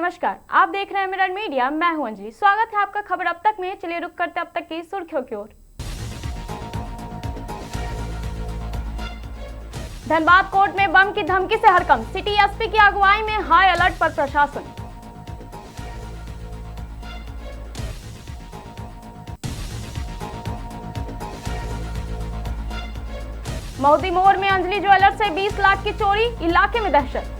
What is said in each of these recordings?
नमस्कार, आप देख रहे हैं मिरर मीडिया। मैं हूं अंजलि। स्वागत है आपका खबर अब तक में। चलिए रुक करते अब तक की सुर्खियों की ओर। धनबाद कोर्ट में बम की धमकी से हड़कंप। सिटी एसपी की अगुवाई में हाई अलर्ट पर प्रशासन। महुदी मोड़ में अंजलि ज्वेलर्स से 20 लाख की चोरी, इलाके में दहशत।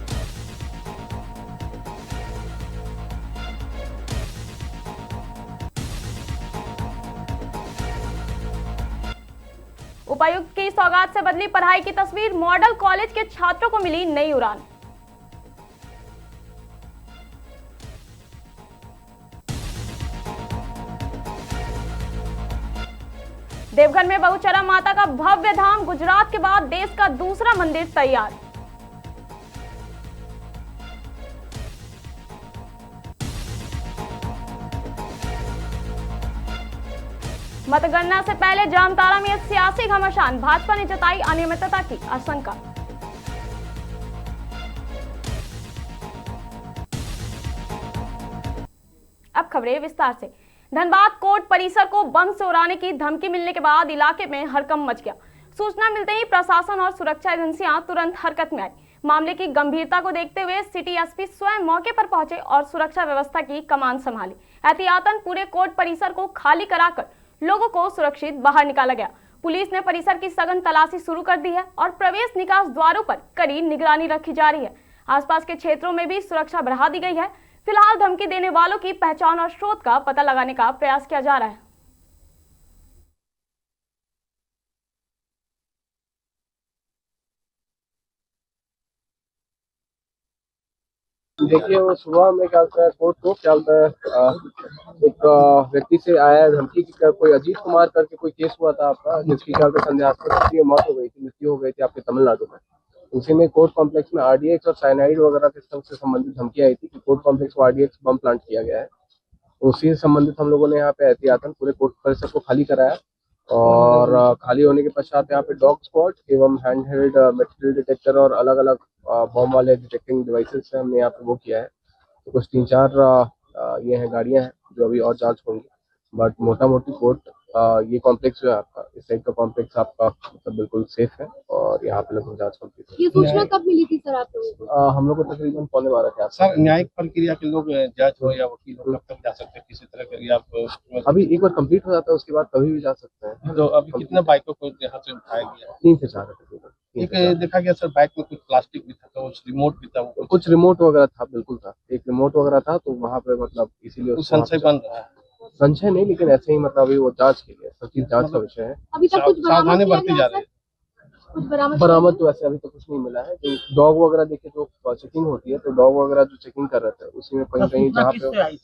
उपायुक्त की सौगात से बदली पढ़ाई की तस्वीर। मॉडल कॉलेज के छात्रों को मिली नई उड़ान। देवघर में बहुचरा माता का भव्य धाम। गुजरात के बाद देश का दूसरा मंदिर तैयार। मतगणना से पहले जामताड़ा में सियासी घमासान। भाजपा ने जताई अनियमितता की आशंका। अब खबरें विस्तार से। धनबाद कोर्ट परिसर को बम से उड़ाने की धमकी मिलने के बाद इलाके में हड़कंप मच गया। सूचना मिलते ही प्रशासन और सुरक्षा एजेंसियां तुरंत हरकत में आई। मामले की गंभीरता को देखते हुए सिटी एसपी स्वयं मौके पर पहुंचे और सुरक्षा व्यवस्था की कमान संभाली। एहतियातन पूरे कोर्ट परिसर को खाली कराकर लोगों को सुरक्षित बाहर निकाला गया। पुलिस ने परिसर की सघन तलाशी शुरू कर दी है और प्रवेश निकास द्वारों पर कड़ी निगरानी रखी जा रही है। आसपास के क्षेत्रों में भी सुरक्षा बढ़ा दी गई है। फिलहाल धमकी देने वालों की पहचान और स्रोत का पता लगाने का प्रयास किया जा रहा है। देखिए, वो सुबह में क्या होता है, कोर्ट को क्या होता है, एक व्यक्ति से आया है धमकी की। कोई अजीत कुमार करके कोई केस हुआ था आपका, जिसकी क्या होता है संदेहास्पद मौत हो गई थी, मृत्यु हो गई थी आपके तमिलनाडु में। उसी में कोर्ट कॉम्प्लेक्स में आरडीएक्स और साइनाइड वगैरह के से संबंधित धमकी आई थी कि कोर्ट कॉम्प्लेक्स को आरडीएक्स बम प्लांट किया गया है। उसी से संबंधित हम लोगों ने यहाँ पे एहतियातन पूरे कोर्ट परिसर को खाली कराया और खाली होने के पश्चात यहाँ पे डॉग स्क्वाड एवं हैंड हेल्ड मेटल डिटेक्टर और अलग अलग बॉम्ब वाले डिटेक्टिंग डिवाइसेस से हमने यहाँ पे वो किया है। तो कुछ 3-4 ये हैं गाड़ियाँ हैं जो अभी और जांच होंगी, बट मोटा मोटी कोर्ट ये कॉम्प्लेक्स जो है आपका, इस साइड का कॉम्प्लेक्स आपका मतलब बिल्कुल सेफ है और यहाँ पे लगभग जांच कंप्लीट है। ये सूचना कब मिली थी सर आप लोगों को? हम लोग को तकरीबन 12:15 के आसपास। सर, न्यायिक प्रक्रिया के लोग जज हो या वकील हो कब तक जा सकते हैं किसी तरह के? आप अभी एक बार कंप्लीट हो जाता है, उसके बाद कभी भी जा सकते हैं। तो अभी कितने बाइकों को यहाँ से उठाया गया? 3 से 4 तकरीबन। एक देखा गया सर, बाइक में कुछ प्लास्टिक भी था, तो रिमोट भी था, कुछ रिमोट वगैरह था, बिल्कुल था, एक रिमोट वगैरह था। तो वहाँ पे मतलब इसीलिए संशय बन रहा है। संशय नहीं, लेकिन ऐसे ही मतलब अभी वो जांच के लिए, सब चीज जांच का विषय है। अभी तक कुछ सावधानी बरती जा रही है। कुछ बरामद तो ऐसे अभी तो कुछ नहीं मिला है। जो डॉग वगैरह देखे जो चेकिंग होती है, तो डॉग वगैरह जो चेकिंग कर रहे थे उसी में कहीं कहीं जहाँ पे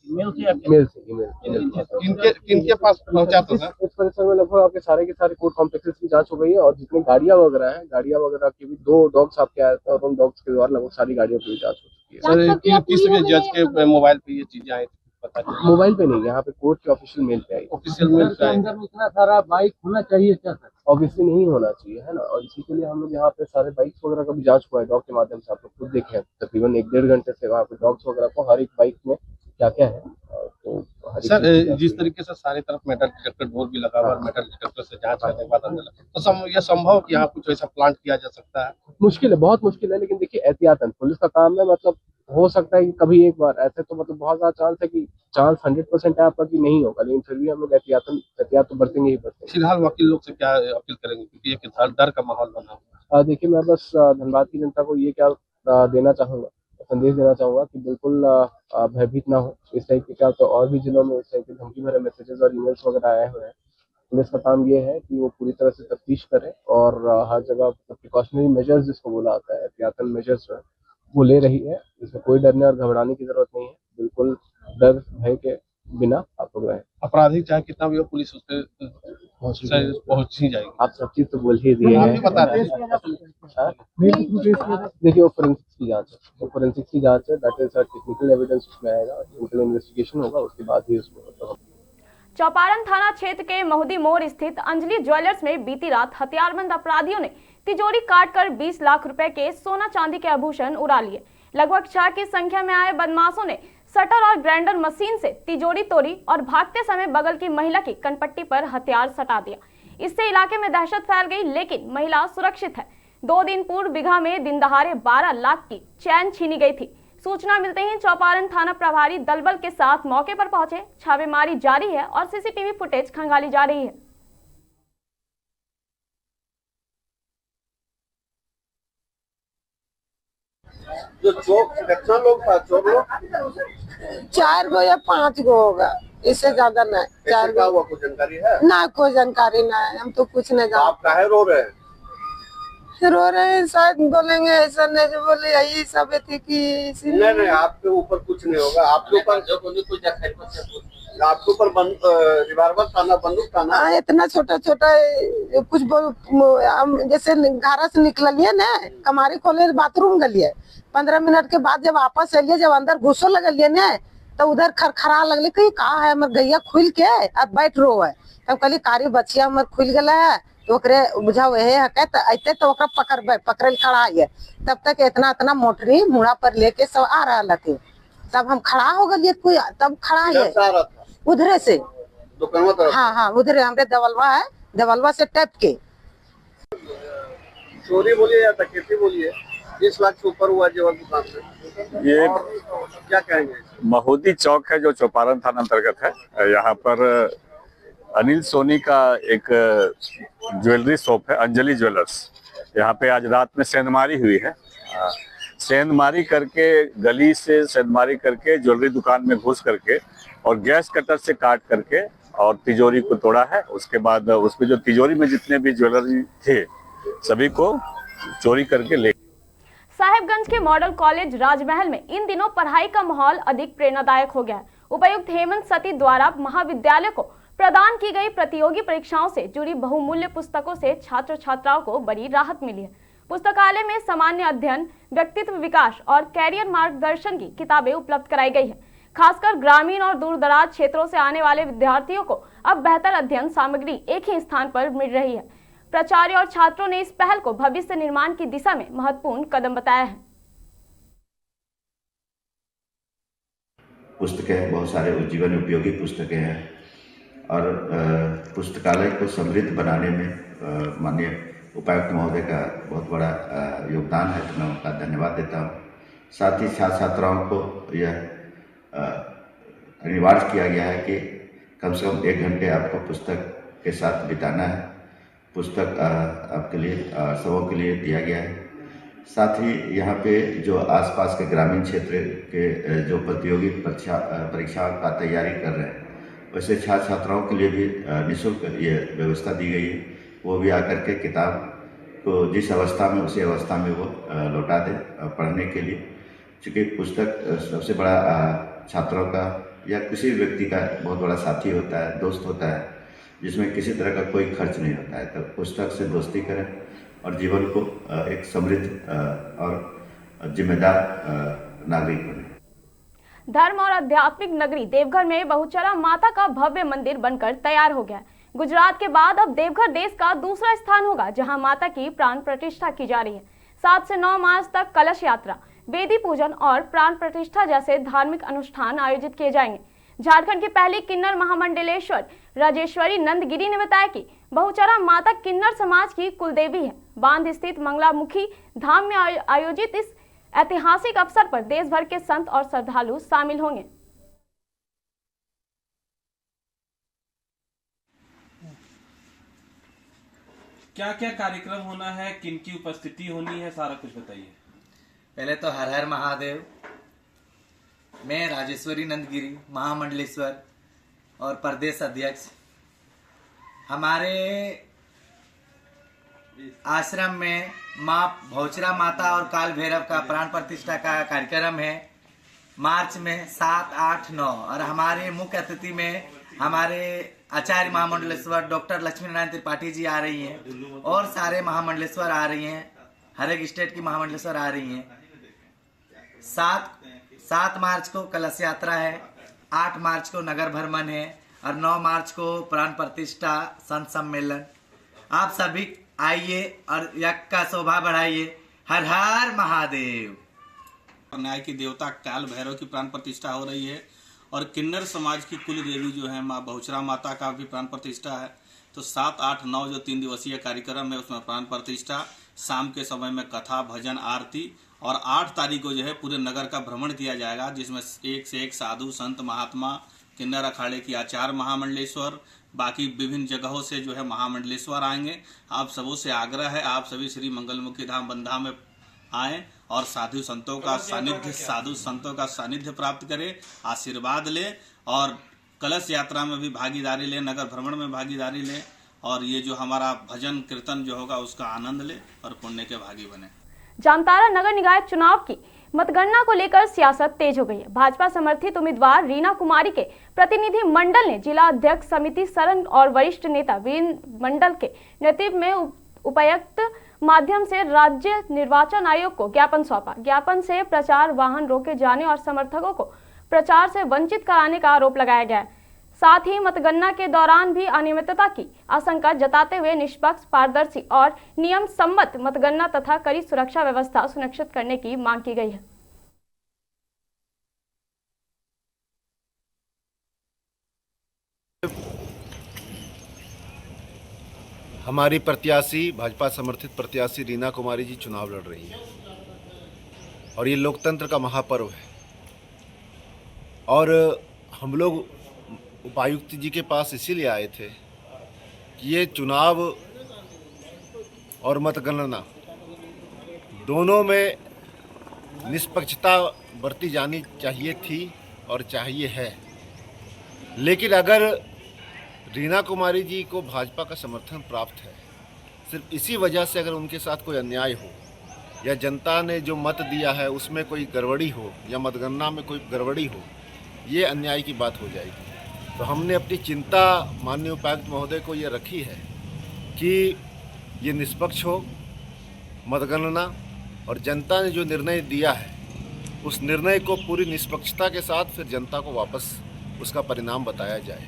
ईमेल से किनके पास पहुंचा था सर? इस परिसर में लगभग आपके सारे के सारे कोर्ट कॉम्प्लेक्सेस की जांच हो गई है और जितनी गाड़ियां वगैरह हैं, गाड़ियां वगैरह की भी 2 डॉग्स आपके आए थे और उन डॉग्स के द्वारा लगभग सारी गाड़ियों की जांच हो चुकी है। सर, किस जज के मोबाइल पे ये चीजें आई? मोबाइल पे नहीं, यहाँ पे कोर्ट के ऑफिशियल मेल पे आई। ऑफिशियल मेल पे अंदर उतना सारा बाइक होना चाहिए क्या सर? ऑब्वियसली नहीं होना चाहिए, है ना। और इसी के लिए हम लोग यहाँ पे सारे बाइक्स वगैरह का भी जांच हुआ है डॉग के माध्यम से। आप लोग खुद देखे हैं, तकरीबन 1-1.5 घंटे से वहाँ पे डॉग्स वगैरह को हर एक बाइक में क्या क्या है। तो सर, जिस तरीके से सारी तरफ मेटल डिटेक्टर डोर भी लगा हुआ है, मेटल डिटेक्टर से जांच करने के बाद अंदर तो यह संभव कि यहाँ कुछ ऐसा प्लांट किया जा सकता है? मुश्किल है, बहुत मुश्किल है, लेकिन देखिए एहतियातन पुलिस का काम है। मतलब हो सकता है कि कभी एक बार ऐसे, तो मतलब बहुत ज्यादा चांस है कि चांस 100% है आपका कि नहीं होगा, लेकिन फिर भी हम लोग एहतियात तो बरतेंगे ही बरतेंगे। फिलहाल वकील लोग से क्या अपील करेंगे, क्योंकि एक डर का माहौल बना हुआ है? देखिए, मैं बस धनबाद की जनता को ये क्या देना चाहूंगा, संदेश देना चाहूंगा कि बिल्कुल भयभीत ना हो। इस टाइप के क्या तो और भी जिलों में इस टाइप के धमकी भरे मैसेजेस और ईमेल्स वगैरह आए हुए हैं। पुलिस का काम ये है कि वो पूरी तरह से तफ्तीश करे और हर जगह प्रिकॉशनरी मेजर्स जिसको बोला जाता है, एहतियातन मेजर्स जो है वो ले रही है। इसमें कोई डरने और घबराने की जरूरत नहीं है। बिल्कुल डर भय के बिना आप लोग रहे। अपराधी चाहे कितना भी हो, पुलिस उस पर पहुंच ही जाएगी। आप सब चीज तो बोल ही दिए आप हैं। भी बता दें। देखिए, वो फोरेंसिक्स की जांच है, वो फोरेंसिक्स की जांच है। दैट इज टेक्निकल एविडेंस उसमें आएगा, टेक्निकल इन्वेस्टिगेशन होगा, उसके बाद ही उसमें मतलब। चौपारण थाना क्षेत्र के महुदी मोड़ स्थित अंजलि ज्वेलर्स में बीती रात हथियारबंद अपराधियों ने तिजोरी काटकर 20 लाख रुपए के सोना चांदी के आभूषण उड़ा लिए। लगभग 6 की संख्या में आए बदमाशों ने शटर और ग्राइंडर मशीन से तिजोरी तोड़ी और भागते समय बगल की महिला की कनपट्टी पर हथियार सटा दिया। इससे इलाके में दहशत फैल गई, लेकिन महिला सुरक्षित है। 2 दिन पूर्व बिघा में दिन दहाड़े 12 लाख की चैन छीनी गई थी। सूचना मिलते ही चौपारण थाना प्रभारी दलबल के साथ मौके पर पहुंचे। छापेमारी जारी है और सीसीटीवी फुटेज खंगाली जा रही है। जो कितना लोग था, चोर लोग 4 गो या 5 गो होगा, इससे ज्यादा नहीं। 4 गो हुआ, कुछ जानकारी है ना? कोई जानकारी ना है, हम तो कुछ नहीं जानते। आप काहे रो रहे हैं? रो रहे हैं, शायद बोलेंगे ऐसा नहीं जो बोले यही सब थी कि नहीं, आपके ऊपर कुछ नहीं होगा। आपके ऊपर रिवाल्वर था ना, बंदूक था ना? इतना छोटा छोटा कुछ जैसे घर से निकलिए ना, कमारी खोले बाथरूम गलिए, 15 मिनट के बाद जब वापस एलिए, जब अंदर घुसो लगलिए ना, तो उधर खरखरा लगले कि कहा है, हमर गैया खुल के अब बैठ रो है। तब कहली कारी बचिया हमर खुल गला है, तो ओकरे बुझा वहे हके त अइते तो ओकरा पकड़ल खड़ा है। तब तक इतना मोटरी मुड़ा पर लेके सब आ रहा लथे। तब हम खड़ा हो गए, कोई तब खड़ा है उधरे से। हाँ, उधरे हमरे दवलवा है, दवलवा से टप के। चोरी बोलिए या डकैती बोलिए, 20 लाख से ऊपर हुआ जेवर दुकान में। ये क्या कहेंगे? महोदी चौक है जो चौपारण थाना अंतर्गत है। यहाँ पर अनिल सोनी का एक ज्वेलरी शॉप है, अंजलि ज्वेलर्स। यहाँ पे आज रात में सेंधमारी हुई है। सेंधमारी करके, गली से सेंधमारी करके ज्वेलरी दुकान में घुस करके और गैस कटर से काट करके और तिजोरी को तोड़ा है। उसके बाद उसमें जो तिजोरी में जितने भी ज्वेलरी थे सभी को चोरी करके ले। साहेबगंज के मॉडल कॉलेज राजमहल में इन दिनों पढ़ाई का माहौल अधिक प्रेरणादायक हो गया है। उपायुक्त हेमंत सती द्वारा महाविद्यालय को प्रदान की गई प्रतियोगी परीक्षाओं से जुड़ी बहुमूल्य पुस्तकों से छात्र छात्राओं को बड़ी राहत मिली है। पुस्तकालय में सामान्य अध्ययन, व्यक्तित्व विकास और कैरियर मार्गदर्शन की किताबें उपलब्ध कराई गई है। खासकर ग्रामीण और दूर दराज क्षेत्रों से आने वाले विद्यार्थियों को अब बेहतर अध्ययन सामग्री एक ही स्थान पर मिल रही है। प्राचार्य और छात्रों ने इस पहल को भविष्य निर्माण की दिशा में महत्वपूर्ण कदम बताया है। पुस्तकें बहुत सारे जीवन उपयोगी पुस्तकें हैं और पुस्तकालय को समृद्ध बनाने में माननीय उपायुक्त महोदय का बहुत बड़ा योगदान है, तो मैं उनका धन्यवाद देता हूँ। साथ ही छात्र छात्राओं को यह अनिवार्य किया गया है कि कम से कम 1 घंटे आपको पुस्तक के साथ बिताना है। पुस्तक आपके लिए सबों के लिए दिया गया है। साथ ही यहाँ पे जो आसपास के ग्रामीण क्षेत्र के जो प्रतियोगी परीक्षाओं का तैयारी कर रहे हैं, वैसे छात्र छात्राओं के लिए भी निःशुल्क ये व्यवस्था दी गई है। वो भी आकर के किताब को जिस अवस्था में उसी अवस्था में वो लौटा दें पढ़ने के लिए। चूँकि पुस्तक सबसे बड़ा छात्रों का या किसी व्यक्ति का बहुत बड़ा साथी होता है, दोस्त होता है, जिसमें किसी तरह का कोई खर्च नहीं होता है। तो पुस्तक से दोस्ती करें और जीवन को एक समृद्ध और जिम्मेदार नागरिक बने। धर्म और आध्यात्मिक नगरी देवघर में बहुचरा माता का भव्य मंदिर बनकर तैयार हो गया है। गुजरात के बाद अब देवघर देश का दूसरा स्थान होगा जहां माता की प्राण प्रतिष्ठा की जा रही है। 7 से 9 मार्च तक कलश यात्रा, वेदी पूजन और प्राण प्रतिष्ठा जैसे धार्मिक अनुष्ठान आयोजित किए जाएंगे। झारखंड की पहली किन्नर महामंडलेश्वर राजेश्वरी नंदगिरी ने बताया कि बहुचरा माता किन्नर समाज की कुलदेवी है। बांध स्थित मंगलामुखी धाम में आयोजित इस ऐतिहासिक अवसर पर देश भर के संत और श्रद्धालु शामिल होंगे। क्या क्या कार्यक्रम होना है, किन की उपस्थिति होनी है, सारा कुछ बताइए। पहले तो हर हर महादेव। मैं राजेश्वरी नंदगिरी महामंडलेश्वर और प्रदेश अध्यक्ष। हमारे आश्रम में माँ बहुचरा माता और काल भैरव का प्राण प्रतिष्ठा का कार्यक्रम है मार्च में 7, 8, 9 और हमारे मुख्य अतिथि में हमारे आचार्य महामंडलेश्वर डॉक्टर लक्ष्मी नारायण त्रिपाठी जी आ रही हैं और सारे महामंडलेश्वर आ रही हैं, हर एक स्टेट की महामंडलेश्वर आ रही हैं। 7 मार्च को कलश यात्रा है, 8 मार्च को नगर भ्रमण है और 9 मार्च को प्राण प्रतिष्ठा संत सम्मेलन। आप सभी आइए और यज्ञ का शोभा बढ़ाइए। हर हर महादेव। न्याय की देवता काल भैरव की प्राण प्रतिष्ठा हो रही है और किन्नर समाज की कुल देवी जो है माँ बहुचरा माता का भी प्राण प्रतिष्ठा है। तो 7, 8, 9 जो 3 दिवसीय कार्यक्रम है उसमें प्राण प्रतिष्ठा, शाम के समय में कथा, भजन, आरती और 8 तारीख को जो है पूरे नगर का भ्रमण किया जाएगा, जिसमें एक से एक साधु संत महात्मा, किन्नर अखाड़े की आचार्य महामंडलेश्वर, बाकी विभिन्न जगहों से जो है महामंडलेश्वर आएंगे। आप सबों से आग्रह है आप सभी श्री मंगलमुखी धाम बंधा में आएँ और साधु संतों का सानिध्य प्राप्त करें, आशीर्वाद लें और कलश यात्रा में भी भागीदारी लें, नगर भ्रमण में भागीदारी लें और ये जो हमारा भजन कीर्तन जो होगा उसका आनंद लें और पुण्य के भागी बने। जामताड़ा नगर निकाय चुनाव की मतगणना को लेकर सियासत तेज हो गई है। भाजपा समर्थित उम्मीदवार रीना कुमारी के प्रतिनिधि मंडल ने जिला अध्यक्ष समिति सरन और वरिष्ठ नेता वीरेंद्र मंडल के नेतृत्व में उपायुक्त माध्यम से राज्य निर्वाचन आयोग को ज्ञापन सौंपा। ज्ञापन से प्रचार वाहन रोके जाने और समर्थकों को प्रचार से वंचित कराने का आरोप लगाया गया है। साथ ही मतगणना के दौरान भी अनियमितता की आशंका जताते हुए निष्पक्ष, पारदर्शी और नियम सम्मत मतगणना तथा कड़ी सुरक्षा व्यवस्था सुनिश्चित करने की मांग की गई है। हमारी प्रत्याशी, भाजपा समर्थित प्रत्याशी रीना कुमारी जी चुनाव लड़ रही है और ये लोकतंत्र का महापर्व है और हम लोग उपायुक्त जी के पास इसीलिए आए थे कि ये चुनाव और मतगणना दोनों में निष्पक्षता बरती जानी चाहिए थी और चाहिए है। लेकिन अगर रीना कुमारी जी को भाजपा का समर्थन प्राप्त है, सिर्फ इसी वजह से अगर उनके साथ कोई अन्याय हो या जनता ने जो मत दिया है उसमें कोई गड़बड़ी हो या मतगणना में कोई गड़बड़ी हो, ये अन्याय की बात हो जाएगी। तो हमने अपनी चिंता माननीय उपायुक्त महोदय को ये रखी है कि ये निष्पक्ष हो मतगणना और जनता ने जो निर्णय दिया है उस निर्णय को पूरी निष्पक्षता के साथ फिर जनता को वापस उसका परिणाम बताया जाए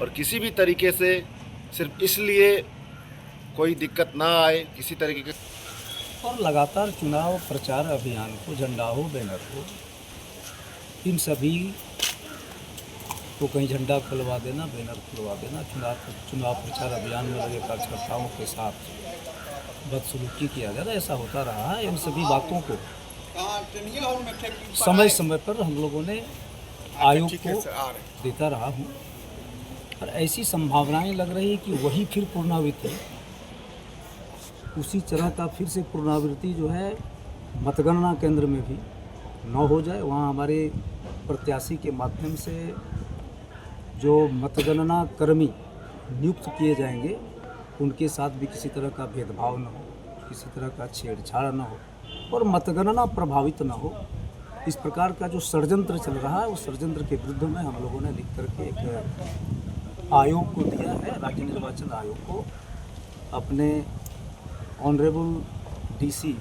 और किसी भी तरीके से सिर्फ इसलिए कोई दिक्कत ना आए किसी तरीके के। और लगातार चुनाव प्रचार अभियान को, झंडा हो, बैनर हो, इन सभी को कहीं झंडा खुलवा देना, बैनर खुलवा देना, चुनाव प्रचार अभियान में लगे कार्यकर्ताओं के साथ बदसलूकी किया जा रहा है, ऐसा होता रहा है। इन सभी बातों को समय समय पर हम लोगों ने आयोग को देता रहा हूँ और ऐसी संभावनाएं लग रही है कि वही फिर पुनरावृत्ति, उसी तरह का फिर से पुनरावृत्ति जो है मतगणना केंद्र में भी न हो जाए। वहाँ हमारे प्रत्याशी के माध्यम से जो मतगणना कर्मी नियुक्त किए जाएंगे उनके साथ भी किसी तरह का भेदभाव न हो, किसी तरह का छेड़छाड़ न हो और मतगणना प्रभावित न हो। इस प्रकार का जो षड्यंत्र चल रहा है उस षड्यंत्र के विरुद्ध में हम लोगों ने लिख करके एक आयोग को दिया है, राज्य निर्वाचन आयोग को, अपने ऑनरेबल डीसी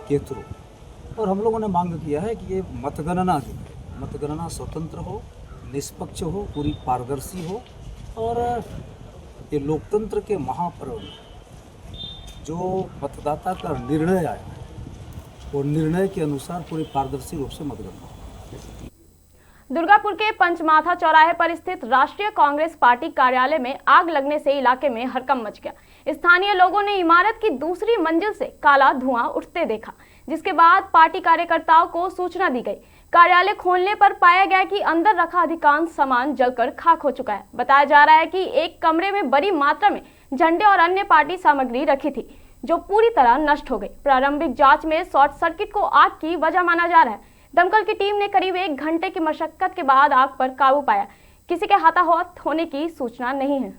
के थ्रू। और हम लोगों ने मांग किया है कि ये मतगणना जो है, मतगणना स्वतंत्र हो, निष्पक्ष हो, पूरी पारदर्शी हो और ये लोकतंत्र के महापर्व में जो मतदाता का निर्णय आया है वो निर्णय के अनुसार पूरी पारदर्शी रूप से मतगणना हो। दुर्गापुर के पंचमाथा चौराहे पर स्थित राष्ट्रीय कांग्रेस पार्टी कार्यालय में आग लगने से इलाके में हड़कंप मच गया। स्थानीय लोगों ने इमारत की दूसरी मंजिल से काला धुआं उठते देखा, जिसके बाद पार्टी कार्यकर्ताओं को सूचना दी गई। कार्यालय खोलने पर पाया गया कि अंदर रखा अधिकांश सामान जलकर खाक हो चुका है। बताया जा रहा है कि एक कमरे में बड़ी मात्रा में झंडे और अन्य पार्टी सामग्री रखी थी जो पूरी तरह नष्ट हो गई। प्रारंभिक जांच में शॉर्ट सर्किट को आग की वजह माना जा रहा है। दमकल की टीम ने करीब 1 घंटे की मशक्कत के बाद आग पर काबू पाया। किसी के हताहत होने की सूचना नहीं है।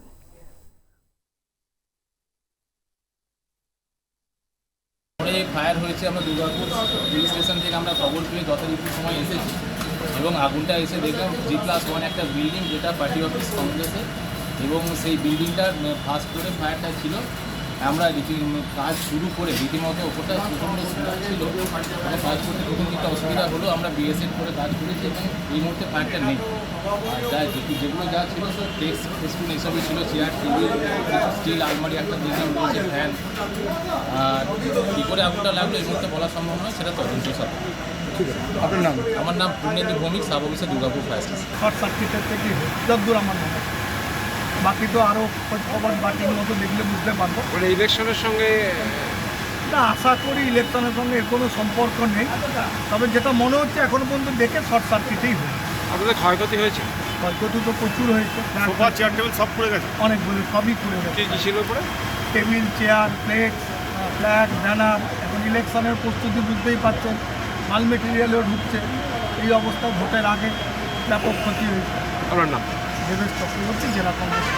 फायर হয়েছে আমরা দুর্গাপুর পুলিশ স্টেশন থেকে আমরা খবর পেয়ে যথারীতি সময় এসেছি এবং আগুনটা এসে দেখলাম G+1 একটা বিল্ডিং যেটা পার্টি অফিস কংগ্রেসে এবং সেই বিল্ডিংটার ফার্স্ট ফ্লোরে ফায়ারটা ছিল। আমরা কাজ শুরু করে রীতিমতো ওপরটা প্রচণ্ড ছিল, কাজ করতে প্রথম দিকটা অসুবিধা হলো। আমরা বিএসএফ করে কাজ করেছি এবং এই মুহূর্তে ফায়ারটা নেই। আর যেগুলো যা ছিল সব ডেস্ক স্টুল এইসবই ছিল, চেয়ার, টেবিল, স্টিল আলমারি একটা দেখলাম রয়েছে, ফ্যান। আর কী করে আগুনটা লাগলো এই মুহূর্তে বলা সম্ভব নয়, সেটা তদন্ত সাথে। ঠিক আছে। আপনার নাম? আমার নাম Purnendu Bhowmik, sub officer Durgapur fire station. Short সার্কিটের থেকে যতদূর আমার মনে হয়, বাকি তো আরও খবর বাকির মতো দেখলে বুঝতে পারবো। মানে ইলেকশনের সঙ্গে না, আশা করি ইলেকশনের সঙ্গে এর কোনো সম্পর্ক নেই, তবে যেটা মনে হচ্ছে এখনো পর্যন্ত দেখে শর্ট সার্কিটেই হয়েছে। আপনাদের ক্ষয়ক্ষতি হয়েছে? ক্ষয়ক্ষতি তো প্রচুর হয়েছে, সোফা চেয়ার টেবিল সব পড়ে গেছে? অনেকগুলো, সবই পুড়ে গেছে। কি ছিল পড়ে? Table, chair, plate, flag, banner. এখন ইলেকশনের প্রস্তুতি বুঝতেই পারছেন, মাল মেটেরিয়ালও ঢুকছে। এই অবস্থা ভোটের আগে ব্যাপক ক্ষতি হয়েছে। আপনার নাম? देवेश चक्रवर्ती, जिला कांग्रेस।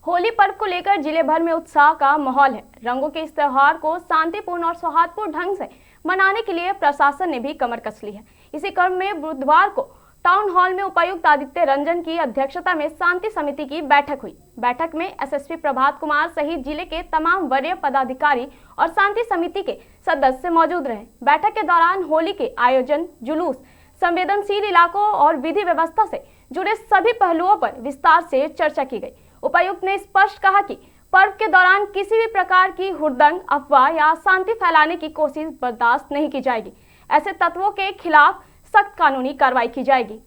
होली पर्व को लेकर जिले भर में उत्साह का माहौल है। रंगों के इस त्योहार को शांतिपूर्ण और सौहार्दपूर्ण ढंग से मनाने के लिए प्रशासन ने भी कमर कस ली है। इसी क्रम में बुधवार को टाउन हॉल में उपायुक्त आदित्य रंजन की अध्यक्षता में शांति समिति की बैठक हुई। बैठक में एसएसपी प्रभात कुमार सहित जिले के तमाम वरीय पदाधिकारी और शांति समिति के सदस्य मौजूद रहे। बैठक के दौरान होली के आयोजन, जुलूस, संवेदनशील इलाकों और विधि व्यवस्था से जुड़े सभी पहलुओं पर विस्तार से चर्चा की गई। उपायुक्त ने स्पष्ट कहा कि पर्व के दौरान किसी भी प्रकार की हुड़दंग, अफवाह या शांति फैलाने की कोशिश बर्दाश्त नहीं की जाएगी। ऐसे तत्वों के खिलाफ सख्त कानूनी कार्रवाई की जाएगी।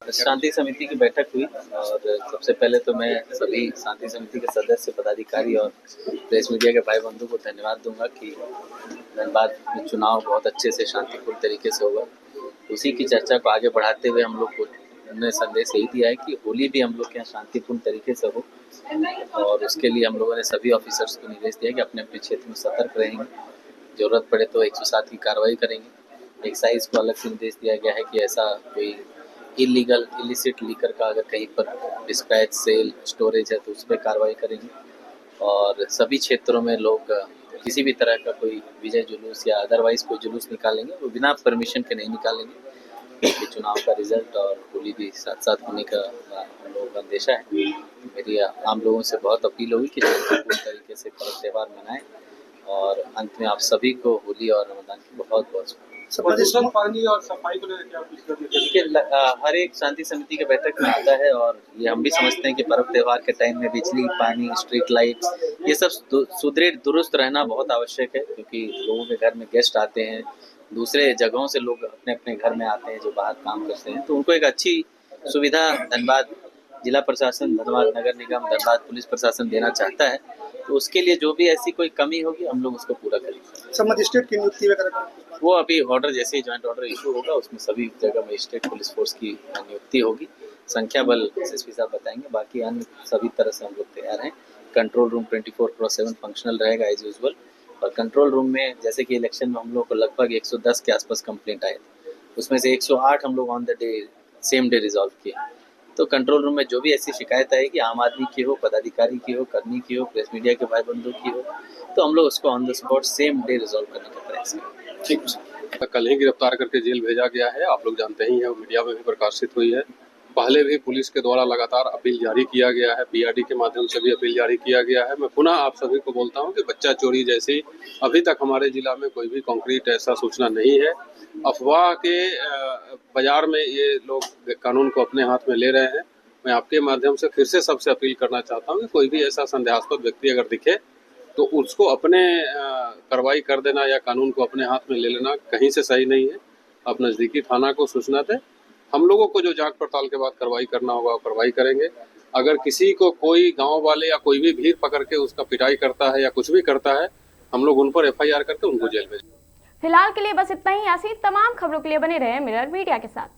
शांति समिति की बैठक हुई और सबसे पहले तो मैं सभी शांति समिति के सदस्य, पदाधिकारी और प्रेस मीडिया के भाई बंधु को धन्यवाद दूंगा कि धनबाद में चुनाव बहुत अच्छे से शांतिपूर्ण तरीके से होगा। उसी की चर्चा को आगे बढ़ाते हुए हम लोग को उन्होंने संदेश यही दिया है कि होली भी हम लोग के यहाँ शांतिपूर्ण तरीके से हो और उसके लिए हम लोगों ने सभी ऑफिसर्स को निर्देश दिया कि अपने अपने क्षेत्र में सतर्क रहेंगे, जरूरत पड़े तो 107 की कार्रवाई करेंगे। एक्साइज को अलग से निर्देश दिया गया है कि ऐसा कोई इलीगल इलिसिट लीकर का अगर कहीं पर डिस्पैच, सेल, स्टोरेज है तो उस पर कार्रवाई करेंगे और सभी क्षेत्रों में लोग किसी भी तरह का कोई विजय जुलूस या अदरवाइज कोई जुलूस निकालेंगे वो बिना परमिशन के नहीं निकालेंगे। क्योंकि चुनाव का रिजल्ट और होली भी साथ साथ होने का हम लोगों का अंदेशा है। मेरी आम लोगों से बहुत अपील होगी कि शांतिपूर्ण तरीके से पर्व त्यौहार मनाएं और अंत में आप सभी को होली और रमजान की बहुत बहुत पानी और सफाई को लेकर क्या कुछ देखिए, हर एक शांति समिति के बैठक में आता है और ये हम भी समझते हैं कि पर्व त्योहार के टाइम में बिजली, पानी, स्ट्रीट लाइट्स ये सब सुदृढ़ दुरुस्त रहना बहुत आवश्यक है, क्योंकि लोगों के घर में गेस्ट आते हैं, दूसरे जगहों से लोग अपने अपने घर में आते हैं जो बाहर काम करते हैं, तो उनको एक अच्छी सुविधा धनबाद जिला प्रशासन, धनबाद नगर निगम, धनबाद पुलिस प्रशासन देना चाहता है। तो उसके लिए जो भी ऐसी कोई कमी होगी हम लोग उसको पूरा करेंगे। मजिस्ट्रेट की नियुक्ति वगैरह वो अभी ऑर्डर जैसे ही ज्वाइंट ऑर्डर इशू होगा उसमें सभी जगह मजिस्ट्रेट पुलिस फोर्स की नियुक्ति होगी। संख्या बल एसएसपी साहब बताएंगे, बाकी अन्य सभी तरह से हम लोग तैयार हैं। कंट्रोल रूम 24/7 फंक्शनल रहेगा एज यूजुअल और कंट्रोल रूम में जैसे कि इलेक्शन में हम लोग को लगभग 110 के आसपास कंप्लेंट आए थे, उसमें से 108 हम लोग on the day same day resolve किए। तो कंट्रोल रूम में जो भी ऐसी शिकायत आएगी, आम आदमी की हो, पदाधिकारी की हो, कर्मी की हो, प्रेस मीडिया के भाई बंधु की हो, तो हम लोग उसको on the spot same day resolve करने का प्रयास करेंगे। ठीक है। कल ही गिरफ्तार करके जेल भेजा गया है, आप लोग जानते ही हैं, मीडिया में भी प्रकाशित हुई है। पहले भी पुलिस के द्वारा लगातार अपील जारी किया गया है, बीआरडी के माध्यम से भी अपील जारी किया गया है। मैं पुनः आप सभी को बोलता हूं कि बच्चा चोरी जैसी अभी तक हमारे जिला में कोई भी कॉन्क्रीट ऐसा सूचना नहीं है। अफवाह के बाजार में ये लोग कानून को अपने हाथ में ले रहे हैं। मैं आपके माध्यम से फिर से सबसे अपील करना चाहता हूं कि कोई भी ऐसा संदेहास्पद व्यक्ति अगर दिखे तो उसको अपने कार्रवाई कर देना या कानून को अपने हाथ में ले लेना कहीं से सही नहीं है। आप नज़दीकी थाना को सूचना दें, हम लोगों को जो जांच पड़ताल के बाद कार्रवाई करना होगा वो कार्रवाई करेंगे। अगर किसी को कोई गांव वाले या कोई भी भीड़ पकड़ के उसका पिटाई करता है या कुछ भी करता है, हम लोग उन पर FIR करके उनको जेल भेजेंगे। फिलहाल के लिए बस इतना ही। ऐसी तमाम खबरों के लिए बने रहे मिरर मीडिया के साथ।